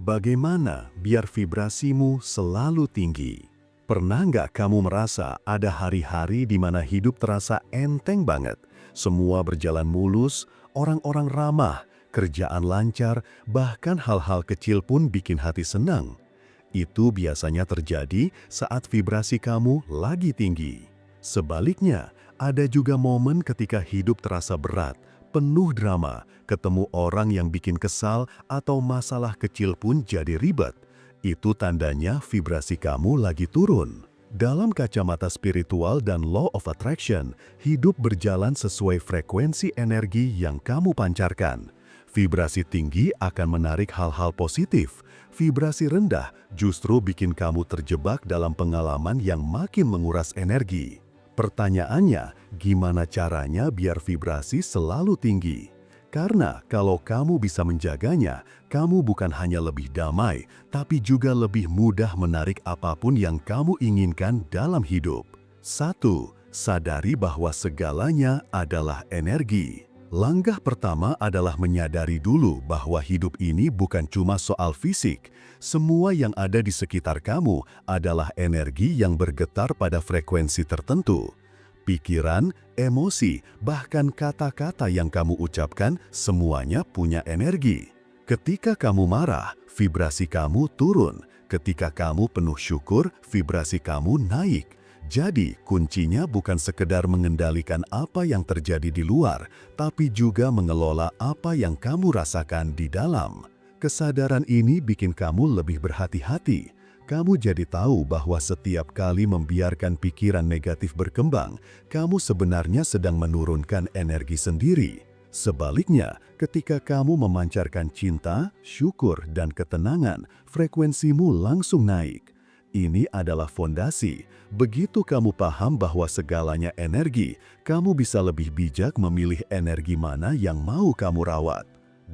Bagaimana biar vibrasimu selalu tinggi? Pernah nggak kamu merasa ada hari-hari di mana hidup terasa enteng banget? Semua berjalan mulus, orang-orang ramah, kerjaan lancar, bahkan hal-hal kecil pun bikin hati senang. Itu biasanya terjadi saat vibrasi kamu lagi tinggi. Sebaliknya, ada juga momen ketika hidup terasa berat, penuh drama, ketemu orang yang bikin kesal atau masalah kecil pun jadi ribet. Itu tandanya vibrasi kamu lagi turun. Dalam kacamata spiritual dan law of attraction, hidup berjalan sesuai frekuensi energi yang kamu pancarkan. Vibrasi tinggi akan menarik hal-hal positif. Vibrasi rendah justru bikin kamu terjebak dalam pengalaman yang makin menguras energi. Pertanyaannya, gimana caranya biar vibrasi selalu tinggi? Karena kalau kamu bisa menjaganya, kamu bukan hanya lebih damai, tapi juga lebih mudah menarik apapun yang kamu inginkan dalam hidup. 1. Sadari bahwa segalanya adalah energi. Langkah pertama adalah menyadari dulu bahwa hidup ini bukan cuma soal fisik. Semua yang ada di sekitar kamu adalah energi yang bergetar pada frekuensi tertentu. Pikiran, emosi, bahkan kata-kata yang kamu ucapkan semuanya punya energi. Ketika kamu marah, vibrasi kamu turun. Ketika kamu penuh syukur, vibrasi kamu naik. Jadi, kuncinya bukan sekedar mengendalikan apa yang terjadi di luar, tapi juga mengelola apa yang kamu rasakan di dalam. Kesadaran ini bikin kamu lebih berhati-hati. Kamu jadi tahu bahwa setiap kali membiarkan pikiran negatif berkembang, kamu sebenarnya sedang menurunkan energi sendiri. Sebaliknya, ketika kamu memancarkan cinta, syukur, dan ketenangan, frekuensimu langsung naik. Ini adalah fondasi. Begitu kamu paham bahwa segalanya energi, kamu bisa lebih bijak memilih energi mana yang mau kamu rawat.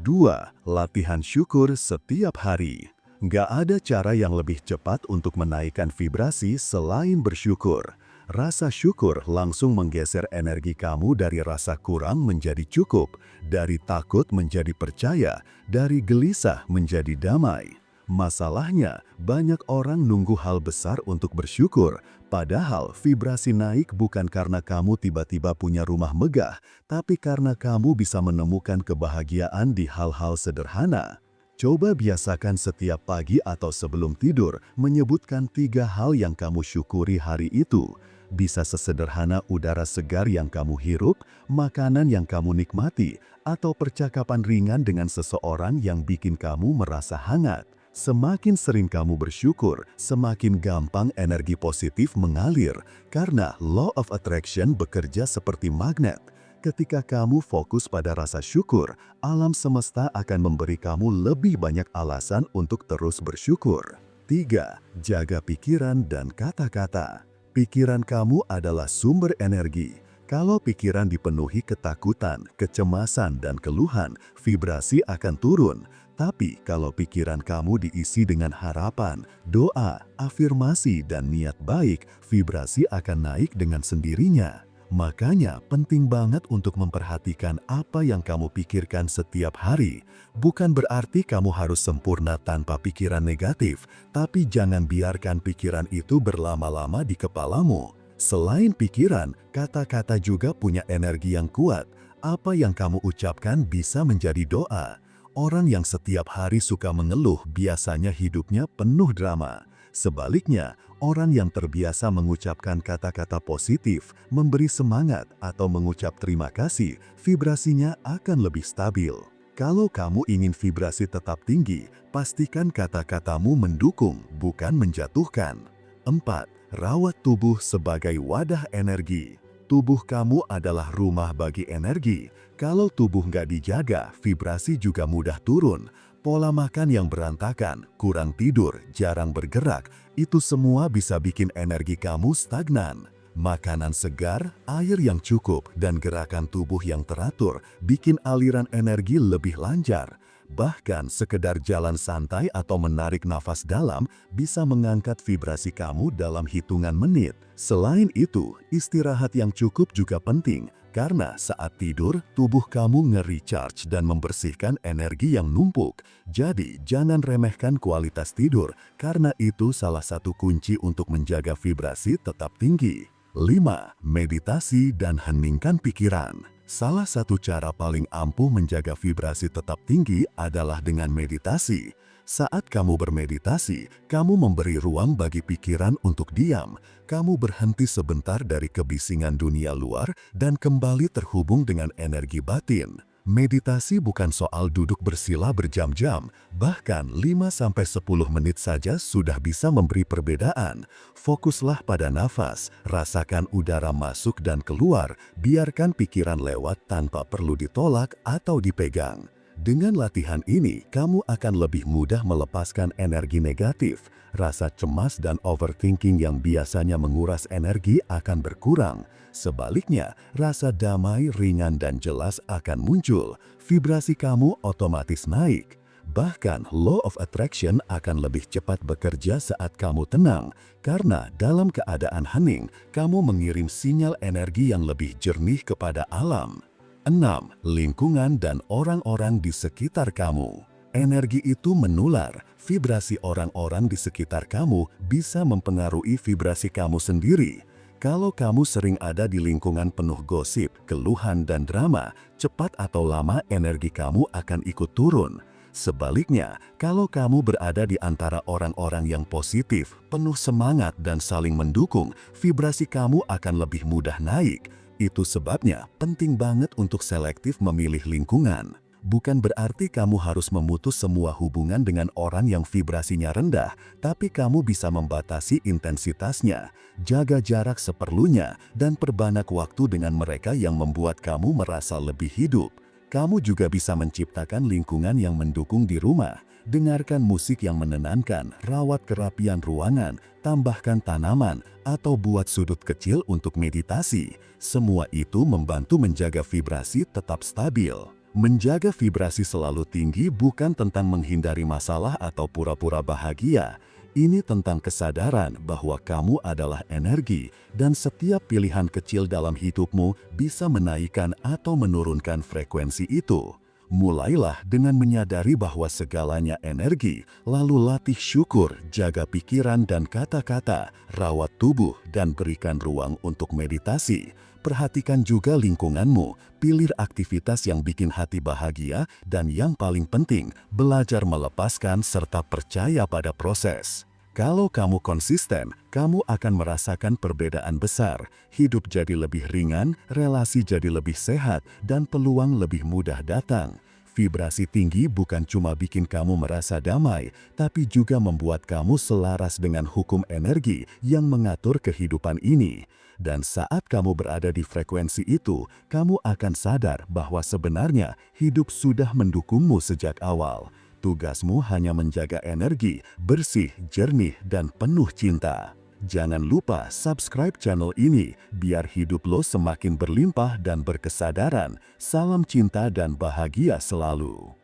2. Latihan syukur setiap hari. Nggak ada cara yang lebih cepat untuk menaikkan vibrasi selain bersyukur. Rasa syukur langsung menggeser energi kamu dari rasa kurang menjadi cukup, dari takut menjadi percaya, dari gelisah menjadi damai. Masalahnya, banyak orang nunggu hal besar untuk bersyukur, padahal vibrasi naik bukan karena kamu tiba-tiba punya rumah megah, tapi karena kamu bisa menemukan kebahagiaan di hal-hal sederhana. Coba biasakan setiap pagi atau sebelum tidur menyebutkan 3 hal yang kamu syukuri hari itu. Bisa sesederhana udara segar yang kamu hirup, makanan yang kamu nikmati, atau percakapan ringan dengan seseorang yang bikin kamu merasa hangat. Semakin sering kamu bersyukur, semakin gampang energi positif mengalir, karena law of attraction bekerja seperti magnet. Ketika kamu fokus pada rasa syukur, alam semesta akan memberi kamu lebih banyak alasan untuk terus bersyukur. 3. Jaga pikiran dan kata-kata. Pikiran kamu adalah sumber energi. Kalau pikiran dipenuhi ketakutan, kecemasan, dan keluhan, vibrasi akan turun. Tapi kalau pikiran kamu diisi dengan harapan, doa, afirmasi, dan niat baik, vibrasi akan naik dengan sendirinya. Makanya penting banget untuk memperhatikan apa yang kamu pikirkan setiap hari. Bukan berarti kamu harus sempurna tanpa pikiran negatif, tapi jangan biarkan pikiran itu berlama-lama di kepalamu. Selain pikiran, kata-kata juga punya energi yang kuat. Apa yang kamu ucapkan bisa menjadi doa. Orang yang setiap hari suka mengeluh biasanya hidupnya penuh drama. Sebaliknya, orang yang terbiasa mengucapkan kata-kata positif, memberi semangat, atau mengucap terima kasih, vibrasinya akan lebih stabil. Kalau kamu ingin vibrasi tetap tinggi, pastikan kata-katamu mendukung, bukan menjatuhkan. 4. Rawat tubuh sebagai wadah energi. Tubuh kamu adalah rumah bagi energi. Kalau tubuh nggak dijaga, vibrasi juga mudah turun. Pola makan yang berantakan, kurang tidur, jarang bergerak, itu semua bisa bikin energi kamu stagnan. Makanan segar, air yang cukup, dan gerakan tubuh yang teratur bikin aliran energi lebih lancar. Bahkan sekedar jalan santai atau menarik nafas dalam bisa mengangkat vibrasi kamu dalam hitungan menit. Selain itu, istirahat yang cukup juga penting karena saat tidur, tubuh kamu nge-recharge dan membersihkan energi yang numpuk. Jadi, jangan remehkan kualitas tidur karena itu salah satu kunci untuk menjaga vibrasi tetap tinggi. 5. Meditasi dan heningkan pikiran. Salah satu cara paling ampuh menjaga vibrasi tetap tinggi adalah dengan meditasi. Saat kamu bermeditasi, kamu memberi ruang bagi pikiran untuk diam. Kamu berhenti sebentar dari kebisingan dunia luar dan kembali terhubung dengan energi batin. Meditasi bukan soal duduk bersila berjam-jam, bahkan 5-10 menit saja sudah bisa memberi perbedaan. Fokuslah pada nafas, rasakan udara masuk dan keluar, biarkan pikiran lewat tanpa perlu ditolak atau dipegang. Dengan latihan ini, kamu akan lebih mudah melepaskan energi negatif. Rasa cemas dan overthinking yang biasanya menguras energi akan berkurang. Sebaliknya, rasa damai, ringan, dan jelas akan muncul. Vibrasi kamu otomatis naik. Bahkan, law of attraction akan lebih cepat bekerja saat kamu tenang. Karena dalam keadaan hening, kamu mengirim sinyal energi yang lebih jernih kepada alam. 6. Lingkungan dan orang-orang di sekitar kamu. Energi itu menular. Vibrasi orang-orang di sekitar kamu bisa mempengaruhi vibrasi kamu sendiri. Kalau kamu sering ada di lingkungan penuh gosip, keluhan, dan drama, cepat atau lama energi kamu akan ikut turun. Sebaliknya, kalau kamu berada di antara orang-orang yang positif, penuh semangat, dan saling mendukung, vibrasi kamu akan lebih mudah naik. Itu sebabnya penting banget untuk selektif memilih lingkungan. Bukan berarti kamu harus memutus semua hubungan dengan orang yang vibrasinya rendah, tapi kamu bisa membatasi intensitasnya, jaga jarak seperlunya, dan perbanyak waktu dengan mereka yang membuat kamu merasa lebih hidup. Kamu juga bisa menciptakan lingkungan yang mendukung di rumah. Dengarkan musik yang menenangkan, rawat kerapian ruangan, tambahkan tanaman, atau buat sudut kecil untuk meditasi. Semua itu membantu menjaga vibrasi tetap stabil. Menjaga vibrasi selalu tinggi bukan tentang menghindari masalah atau pura-pura bahagia. Ini tentang kesadaran bahwa kamu adalah energi dan setiap pilihan kecil dalam hidupmu bisa menaikkan atau menurunkan frekuensi itu. Mulailah dengan menyadari bahwa segalanya energi, lalu latih syukur, jaga pikiran dan kata-kata, rawat tubuh dan berikan ruang untuk meditasi. Perhatikan juga lingkunganmu, pilih aktivitas yang bikin hati bahagia, dan yang paling penting, belajar melepaskan serta percaya pada proses. Kalau kamu konsisten, kamu akan merasakan perbedaan besar. Hidup jadi lebih ringan, relasi jadi lebih sehat, dan peluang lebih mudah datang. Vibrasi tinggi bukan cuma bikin kamu merasa damai, tapi juga membuat kamu selaras dengan hukum energi yang mengatur kehidupan ini. Dan saat kamu berada di frekuensi itu, kamu akan sadar bahwa sebenarnya hidup sudah mendukungmu sejak awal. Tugasmu hanya menjaga energi, bersih, jernih, dan penuh cinta. Jangan lupa subscribe channel ini, biar hidup lo semakin berlimpah dan berkesadaran. Salam cinta dan bahagia selalu.